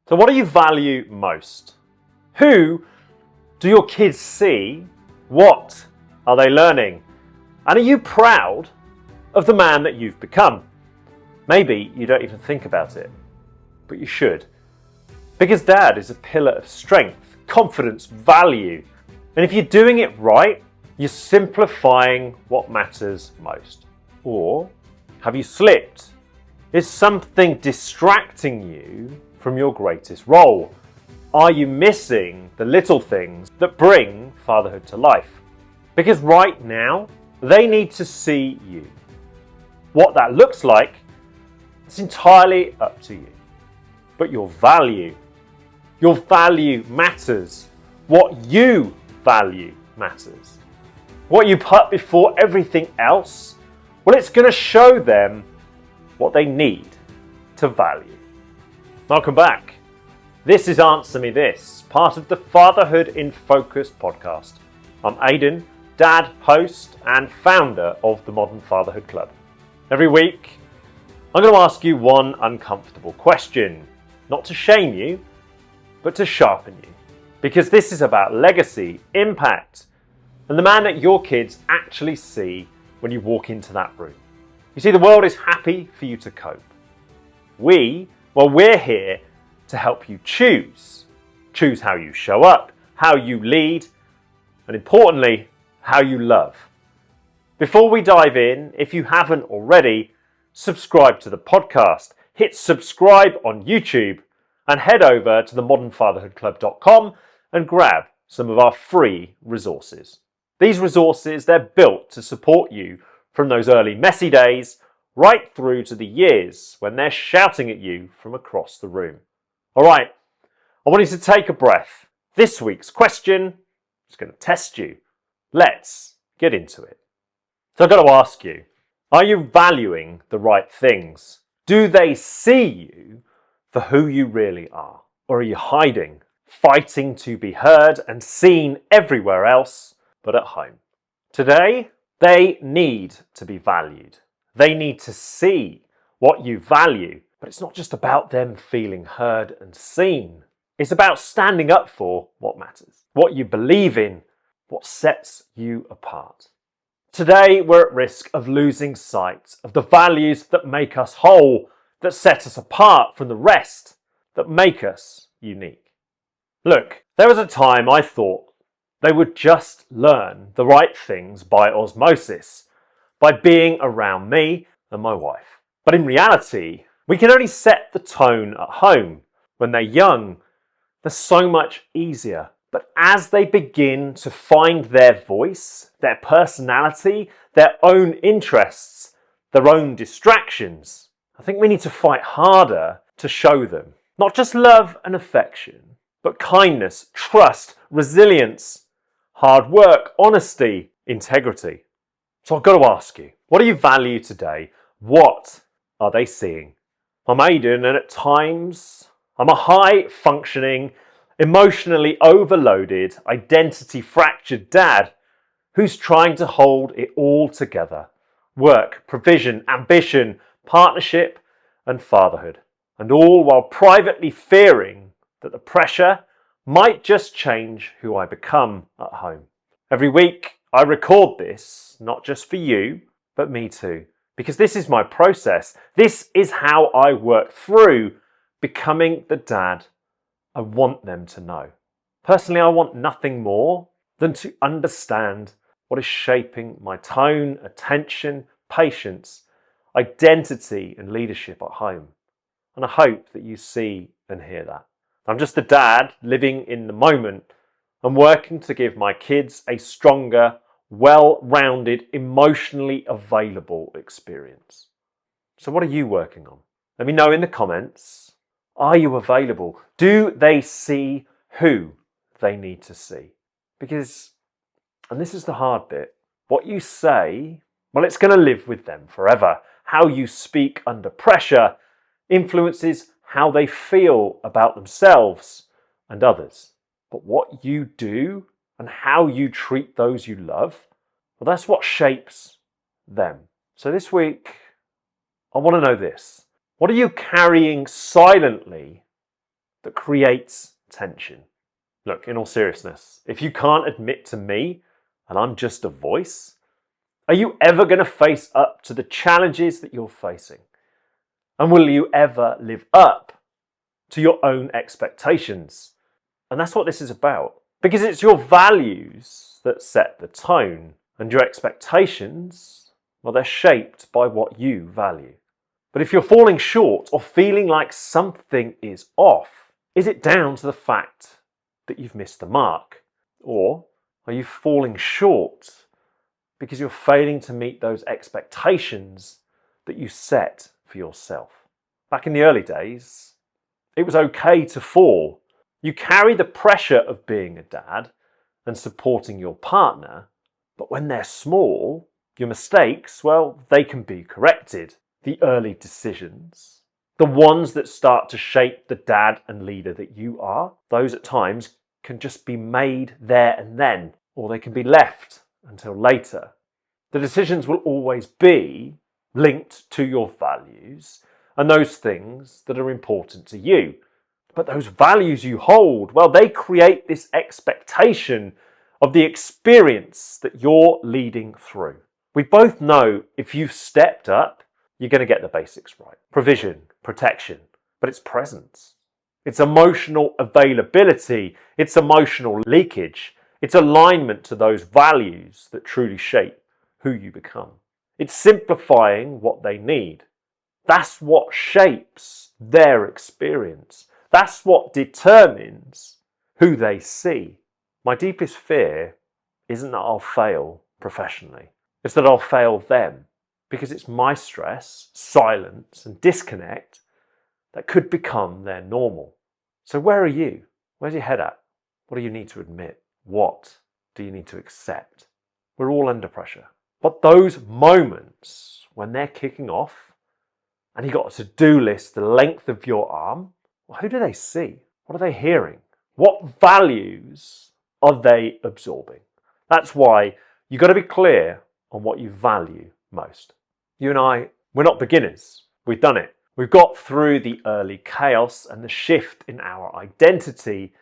So what do you value most? Who do your kids see? What are they learning? And are you proud of the man that you've become? Maybe you don't even think about it, but you should. Because dad is a pillar of strength, confidence, value. And if you're doing it right, you're simplifying what matters most. Or have you slipped? Is something distracting you from your greatest role? Are you missing the little things that bring fatherhood to life? Because right now, they need to see you. What that looks like, it's entirely up to you. But your value matters. What you value matters. What you put before everything else, well, it's going to show them what they need to value. Welcome back. This is Answer Me This, part of the Fatherhood in Focus podcast. I'm Aidan, dad, host, and founder of the Modern Fatherhood Club. Every week, I'm going to ask you one uncomfortable question, not to shame you, but to sharpen you. Because this is about legacy, impact, and the man that your kids actually see when you walk into that room. You see, the world is happy for you to cope. We're here to help you choose. Choose how you show up, how you lead, and importantly, how you love. Before we dive in, if you haven't already, subscribe to the podcast, hit subscribe on YouTube, and head over to themodernfatherhoodclub.com and grab some of our free resources. These resources, they're built to support you from those early messy days right through to the years when they're shouting at you from across the room. All right, I want you to take a breath. This week's question is going to test you. Let's get into it. So I've got to ask you, are you valuing the right things? Do they see you for who you really are? Or are you hiding, fighting to be heard and seen everywhere else but at home? Today, they need to be valued. They need to see what you value. But it's not just about them feeling heard and seen. It's about standing up for what matters, what you believe in, what sets you apart. Today, we're at risk of losing sight of the values that make us whole, that set us apart from the rest, that make us unique. Look, there was a time I thought they would just learn the right things by osmosis, by being around me and my wife. But in reality, we can only set the tone at home. When they're young, they're so much easier. But as they begin to find their voice, their personality, their own interests, their own distractions, I think we need to fight harder to show them not just love and affection, but kindness, trust, resilience, hard work, honesty, integrity. So I've got to ask you, what do you value today? What are they seeing? I'm Aidan, and at times I'm a high-functioning, emotionally overloaded, identity-fractured dad who's trying to hold it all together. Work, provision, ambition, partnership, and fatherhood. And all while privately fearing that the pressure might just change who I become at home. Every week I record this, not just for you, but me too. Because this is my process. This is how I work through becoming the dad I want them to know. Personally, I want nothing more than to understand what is shaping my tone, attention, patience, identity, and leadership at home. And I hope that you see and hear that. I'm just a dad living in the moment and working to give my kids a stronger, well-rounded, emotionally available experience. So what are you working on? Let me know in the comments. Are you available? Do they see who they need to see? Because, and this is the hard bit, what you say, well, it's going to live with them forever. How you speak under pressure influences how they feel about themselves and others. But what you do and how you treat those you love, well, that's what shapes them. So this week, I want to know this. What are you carrying silently that creates tension. Look, in all seriousness, if you can't admit to me and I'm just a voice, are you ever going to face up to the challenges that you're facing? And will you ever live up to your own expectations? And that's what this is about. Because it's your values that set the tone, and your expectations, well, they're shaped by what you value. But if you're falling short or feeling like something is off, is it down to the fact that you've missed the mark? Or are you falling short because you're failing to meet those expectations that you set for yourself? Back in the early days, it was okay to fall. You carry the pressure of being a dad and supporting your partner, but when they're small, your mistakes, well, they can be corrected. The early decisions, the ones that start to shape the dad and leader that you are, those at times can just be made there and then, or they can be left until later. The decisions will always be linked to your values and those things that are important to you. But those values you hold, well, they create this expectation of the experience that you're leading through. We both know if you've stepped up, you're going to get the basics right. Provision, protection, but it's presence. It's emotional availability. It's emotional leakage. It's alignment to those values that truly shape who you become. It's simplifying what they need. That's what shapes their experience. That's what determines who they see. My deepest fear isn't that I'll fail professionally. It's that I'll fail them, because it's my stress, silence, and disconnect that could become their normal. So where are you? Where's your head at? What do you need to admit? What do you need to accept? We're all under pressure. But those moments when they're kicking off and you've got a to-do list the length of your arm, well, who do they see? What are they hearing? What values are they absorbing? That's why you've got to be clear on what you value most. You and I, we're not beginners. We've done it. We've got through the early chaos and the shift in our identity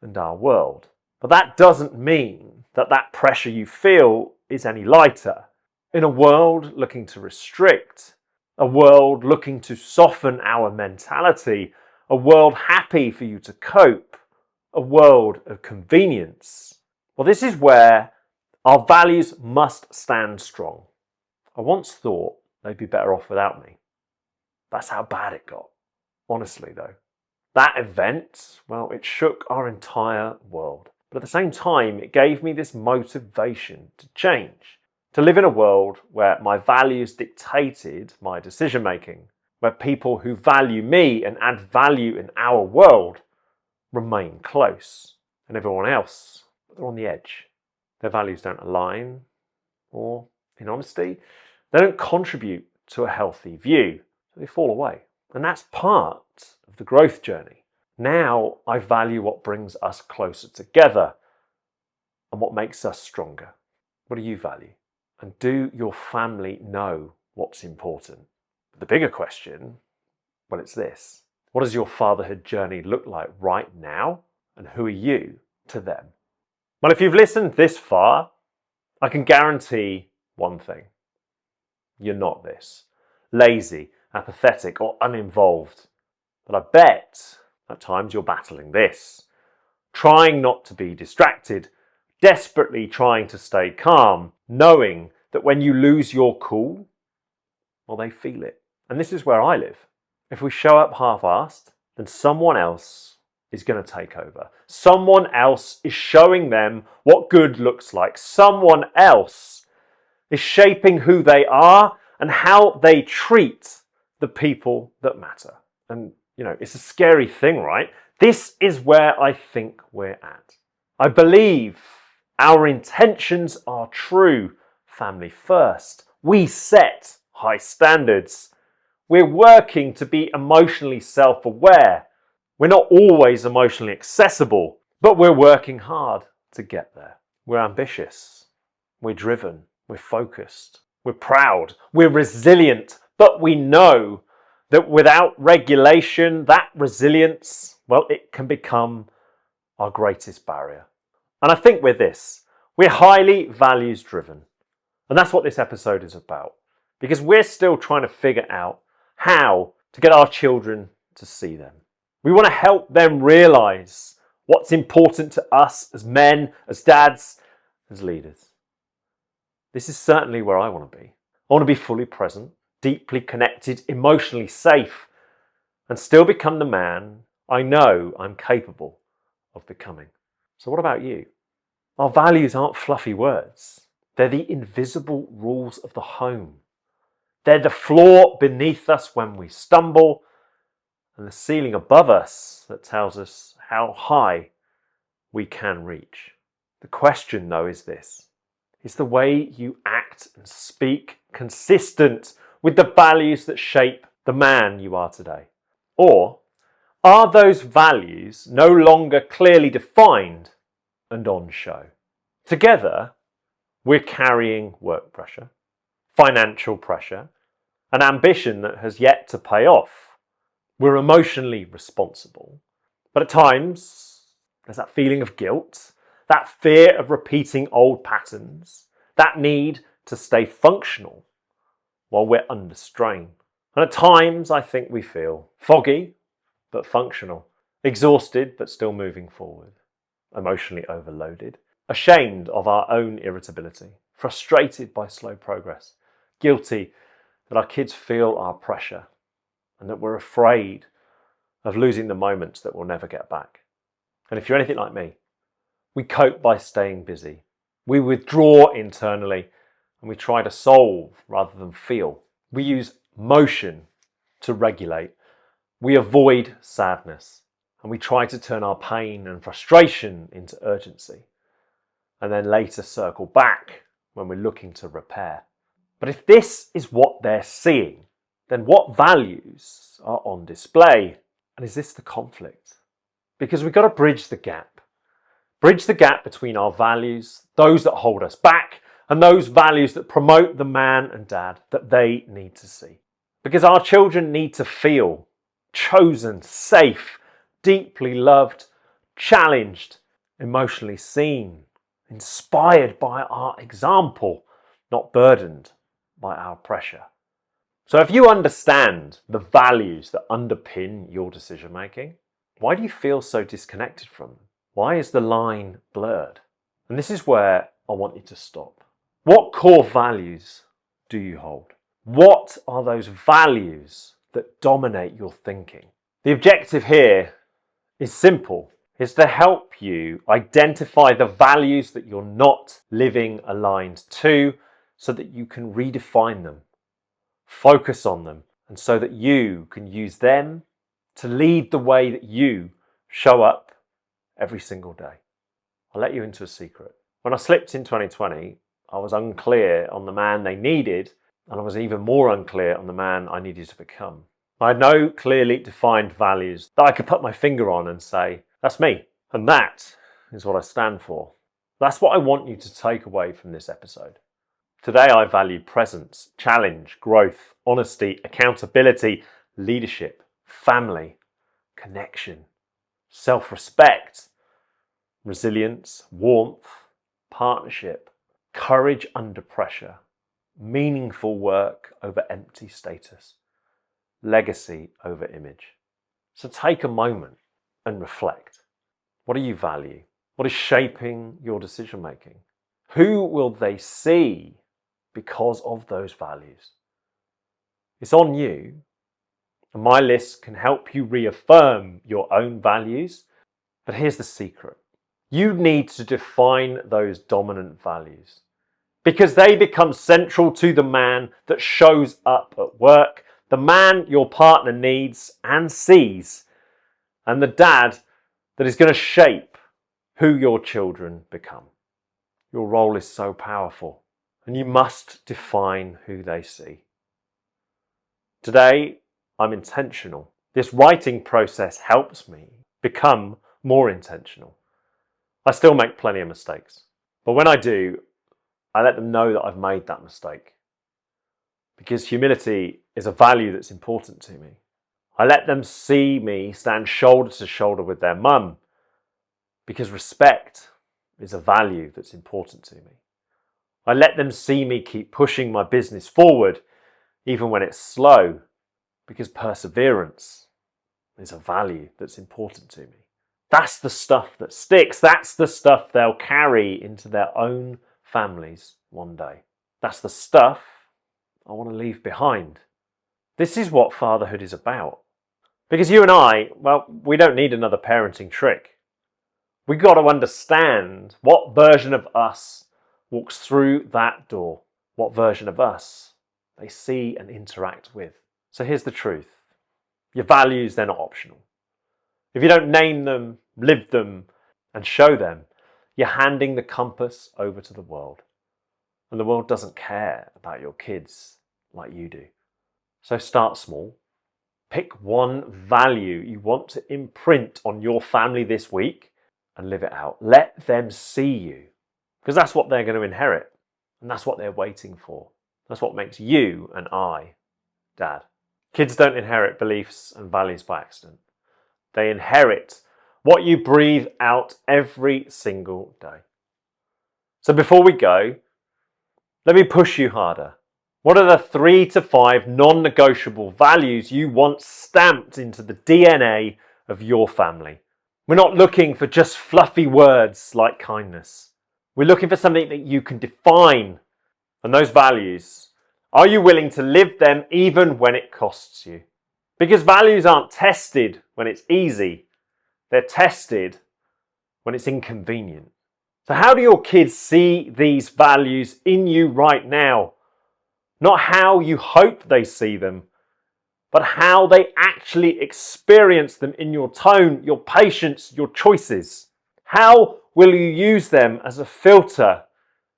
and our world. But that doesn't mean that that pressure you feel is any lighter. In a world looking to restrict, a world looking to soften our mentality, a world happy for you to cope, a world of convenience, well, this is where our values must stand strong. I once thought they'd be better off without me. That's how bad it got. Honestly, though. That event, well, it shook our entire world. But at the same time, it gave me this motivation to change, to live in a world where my values dictated my decision-making, where people who value me and add value in our world remain close, and everyone else, they're on the edge. Their values don't align, or, in honesty, they don't contribute to a healthy view. So they fall away. And that's part of the growth journey. Now I value what brings us closer together and what makes us stronger. What do you value? And do your family know what's important? The bigger question, well, it's this. What does your fatherhood journey look like right now? And who are you to them? Well, if you've listened this far, I can guarantee one thing. You're not this. Lazy, apathetic, or uninvolved. But I bet at times you're battling this. Trying not to be distracted, desperately trying to stay calm, knowing that when you lose your cool, well, they feel it. And this is where I live. If we show up half-assed, then someone else is going to take over. Someone else is showing them what good looks like. Someone else is shaping who they are and how they treat the people that matter. And, it's a scary thing, right? This is where I think we're at. I believe our intentions are true. Family first. We set high standards. We're working to be emotionally self-aware. We're not always emotionally accessible, but we're working hard to get there. We're ambitious. We're driven. We're focused. We're proud. We're resilient. But we know That without regulation, that resilience, well, it can become our greatest barrier. And I think with this, we're highly values driven. And that's what this episode is about. Because we're still trying to figure out how to get our children to see them. We want to help them realize what's important to us as men, as dads, as leaders. This is certainly where I want to be. I want to be fully present, deeply connected, emotionally safe, and still become the man I know I'm capable of becoming. So what about you? Our values aren't fluffy words. They're the invisible rules of the home. They're the floor beneath us when we stumble, and the ceiling above us that tells us how high we can reach. The question, though, is this. Is the way you act and speak consistent with the values that shape the man you are today? Or are those values no longer clearly defined and on show? Together, we're carrying work pressure, financial pressure, an ambition that has yet to pay off. We're emotionally responsible, but at times there's that feeling of guilt, that fear of repeating old patterns, that need to stay functional while we're under strain. And at times I think we feel foggy but functional, exhausted but still moving forward, emotionally overloaded, ashamed of our own irritability, frustrated by slow progress, guilty that our kids feel our pressure and that we're afraid of losing the moments that we'll never get back. And if you're anything like me, we cope by staying busy. We withdraw internally and we try to solve rather than feel. We use motion to regulate. We avoid sadness and we try to turn our pain and frustration into urgency and then later circle back when we're looking to repair. But if this is what they're seeing, then what values are on display? And is this the conflict? Because we've got to bridge the gap. Bridge the gap between our values, those that hold us back, and those values that promote the man and dad that they need to see. Because our children need to feel chosen, safe, deeply loved, challenged, emotionally seen, inspired by our example, not burdened by our pressure. So if you understand the values that underpin your decision making, why do you feel so disconnected from them? Why is the line blurred? And this is where I want you to stop. What core values do you hold? What are those values that dominate your thinking? The objective here is simple. It's to help you identify the values that you're not living aligned to so that you can redefine them, focus on them, and so that you can use them to lead the way that you show up every single day. I'll let you into a secret. When I slipped in 2020, I was unclear on the man they needed, and I was even more unclear on the man I needed to become. I had no clearly defined values that I could put my finger on and say, that's me, and that is what I stand for. That's what I want you to take away from this episode. Today I value presence, challenge, growth, honesty, accountability, leadership, family, connection, self-respect, resilience, warmth, partnership, courage under pressure, meaningful work over empty status, legacy over image. So take a moment and reflect. What do you value? What is shaping your decision making? Who will they see because of those values? It's on you, and my list can help you reaffirm your own values. But here's the secret. You need to define those dominant values because they become central to the man that shows up at work, the man your partner needs and sees, and the dad that is going to shape who your children become. Your role is so powerful, and you must define who they see. Today, I'm intentional. This writing process helps me become more intentional. I still make plenty of mistakes, but when I do, I let them know that I've made that mistake. Because humility is a value that's important to me. I let them see me stand shoulder to shoulder with their mum, because respect is a value that's important to me. I let them see me keep pushing my business forward, even when it's slow, because perseverance is a value that's important to me. That's the stuff that sticks. That's the stuff they'll carry into their own families one day. That's the stuff I want to leave behind. This is what fatherhood is about. Because you and I, well, we don't need another parenting trick. We've got to understand what version of us walks through that door, what version of us they see and interact with. So here's the truth. Your values, they're not optional. If you don't name them, live them, and show them, you're handing the compass over to the world. And the world doesn't care about your kids like you do. So start small. Pick one value you want to imprint on your family this week and live it out. Let them see you, because that's what they're going to inherit. And that's what they're waiting for. That's what makes you and I dad. Kids don't inherit beliefs and values by accident. They inherit what you breathe out every single day. So before we go, let me push you harder. What are the 3 to 5 non-negotiable values you want stamped into the DNA of your family? We're not looking for just fluffy words like kindness. We're looking for something that you can define. And those values, are you willing to live them even when it costs you? Because values aren't tested when it's easy. They're tested when it's inconvenient. So how do your kids see these values in you right now? Not how you hope they see them, but how they actually experience them in your tone, your patience, your choices. How will you use them as a filter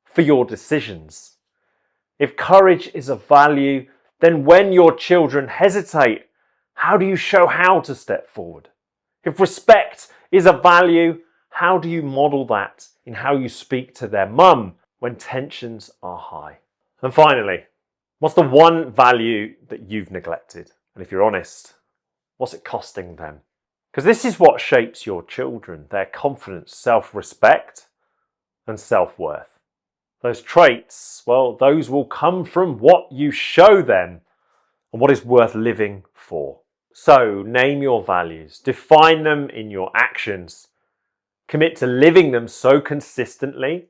for your decisions? If courage is a value, then when your children hesitate, how do you show how to step forward? If respect is a value, how do you model that in how you speak to their mum when tensions are high? And finally, what's the one value that you've neglected? And if you're honest, what's it costing them? Because this is what shapes your children, their confidence, self-respect, and self-worth. Those traits, well, those will come from what you show them and what is worth living for. So name your values, define them in your actions, commit to living them so consistently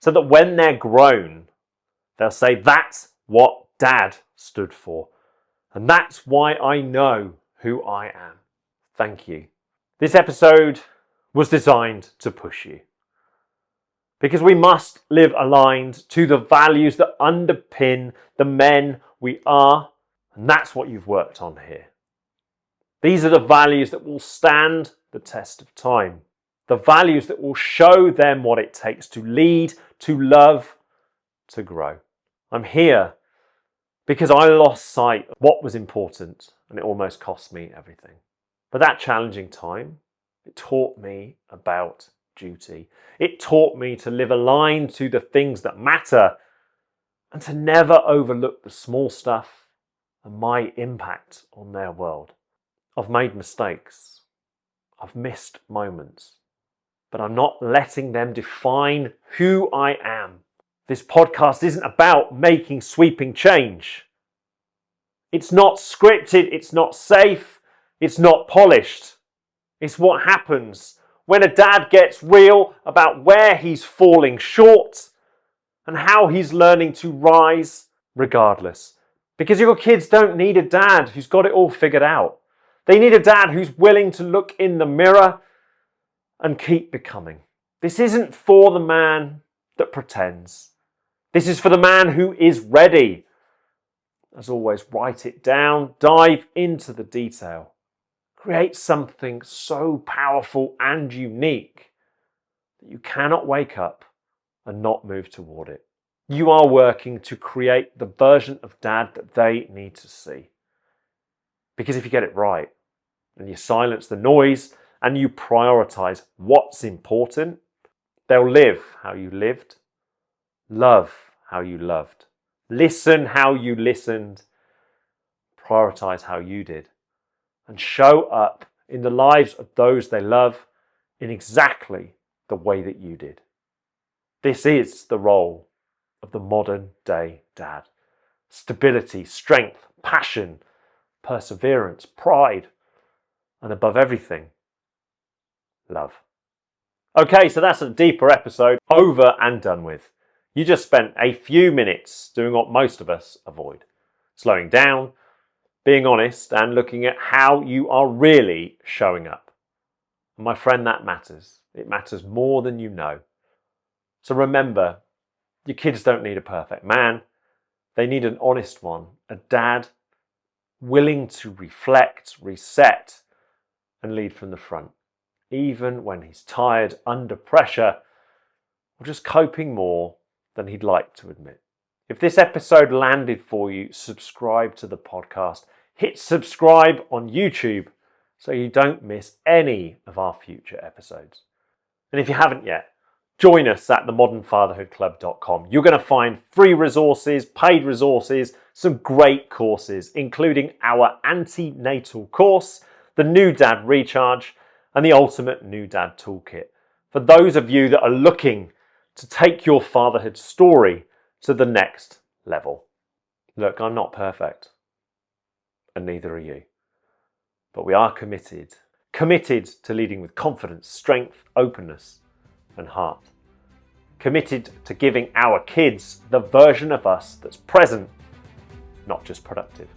so that when they're grown, they'll say, that's what Dad stood for. And that's why I know who I am. Thank you. This episode was designed to push you, because we must live aligned to the values that underpin the men we are. And that's what you've worked on here. These are the values that will stand the test of time. The values that will show them what it takes to lead, to love, to grow. I'm here because I lost sight of what was important and it almost cost me everything. But that challenging time, it taught me about duty. It taught me to live aligned to the things that matter and to never overlook the small stuff and my impact on their world. I've made mistakes. I've missed moments. But I'm not letting them define who I am. This podcast isn't about making sweeping change. It's not scripted, it's not safe, it's not polished. It's what happens when a dad gets real about where he's falling short and how he's learning to rise regardless. Because your kids don't need a dad who's got it all figured out. They need a dad who's willing to look in the mirror and keep becoming. This isn't for the man that pretends. This is for the man who is ready. As always, write it down, dive into the detail. Create something so powerful and unique that you cannot wake up and not move toward it. You are working to create the version of dad that they need to see. Because if you get it right, and you silence the noise, and you prioritize what's important, they'll live how you lived, love how you loved, listen how you listened, prioritize how you did, and show up in the lives of those they love in exactly the way that you did. This is the role of the modern day dad. Stability, strength, passion, perseverance, pride, and above everything, love. Okay, so that's a deeper episode, over and done with. You just spent a few minutes doing what most of us avoid. Slowing down, being honest, and looking at how you are really showing up. And my friend, that matters. It matters more than you know. So remember, your kids don't need a perfect man. They need an honest one, a dad willing to reflect, reset, and lead from the front, even when he's tired, under pressure, or just coping more than he'd like to admit. If this episode landed for you, subscribe to the podcast. Hit subscribe on YouTube so you don't miss any of our future episodes. And if you haven't yet, join us at themodernfatherhoodclub.com. You're going to find free resources, paid resources, some great courses, including our antenatal course, the New Dad Recharge, and the Ultimate New Dad Toolkit. For those of you that are looking to take your fatherhood story to the next level. Look, I'm not perfect, and neither are you. But we are committed to leading with confidence, strength, openness, and heart. Committed to giving our kids the version of us that's present, not just productive.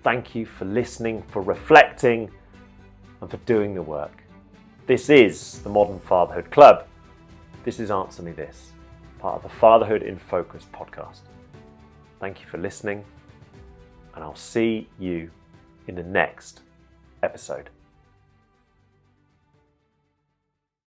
Thank you for listening, for reflecting, and for doing the work. This is the Modern Fatherhood Club. This is Answer Me This, part of the Fatherhood in Focus podcast. Thank you for listening, and I'll see you in the next episode.